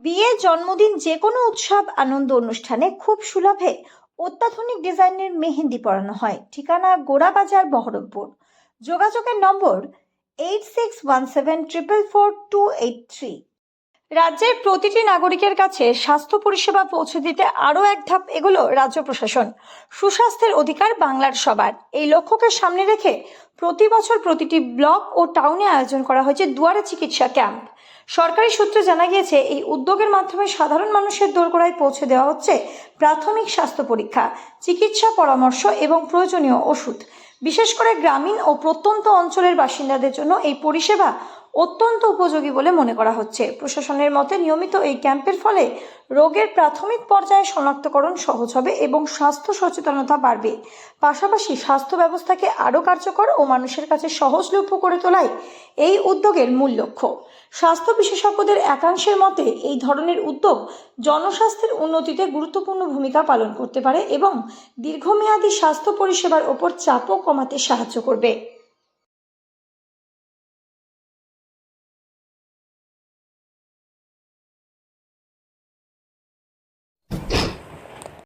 বিয়ে, জন্মদিন, যে কোনো উৎসব আনন্দ অনুষ্ঠানে খুব সুলভে অত্যাধুনিক ডিজাইনের মেহেন্দি পরানো হয়। ঠিকানা গোড়াবাজার, বহরমপুর। যোগাযোগের নম্বর 8617444283। রাজ্যের প্রতিটি নাগরিকের কাছে স্বাস্থ্য পরিষেবা পৌঁছে দিতে আরও এক ধাপ এগোলো রাজ্য প্রশাসন। সুস্বাস্থ্যের অধিকার বাংলার সবার, এই লক্ষ্যকে সামনে রেখে প্রতি বছর প্রতিটি ব্লক ও টাউনে আয়োজন করা হয়েছে দুয়ারে চিকিৎসা ক্যাম্প। সরকারি সূত্রে জানা গিয়েছে, এই উদ্যোগের মাধ্যমে সাধারণ মানুষের দোরগোড়ায় পৌঁছে দেওয়া হচ্ছে প্রাথমিক স্বাস্থ্য পরীক্ষা, চিকিৎসা পরামর্শ এবং প্রয়োজনীয় ওষুধ। বিশেষ করে গ্রামীণ ও প্রত্যন্ত অঞ্চলের বাসিন্দাদের জন্য এই পরিষেবা অত্যন্ত উপযোগী বলে মনে করা হচ্ছে। প্রশাসনের মতে, নিয়মিত এই ক্যাম্পের ফলে রোগের প্রাথমিক পর্যায়ে শনাক্তকরণ সহজ হবে এবং স্বাস্থ্য সচেতনতা বাড়বে। পাশাপাশি স্বাস্থ্য ব্যবস্থাকে আরও কার্যকর ও মানুষের কাছে সহজলভ্য করে তোলাই এই উদ্যোগের মূল লক্ষ্য। স্বাস্থ্য বিশেষজ্ঞদের একাংশের মতে, এই ধরনের উদ্যোগ জনস্বাস্থ্যের উন্নতিতে গুরুত্বপূর্ণ ভূমিকা পালন করতে পারে এবং দীর্ঘমেয়াদী স্বাস্থ্য পরিষেবার ওপর চাপও কমাতে সাহায্য করবে।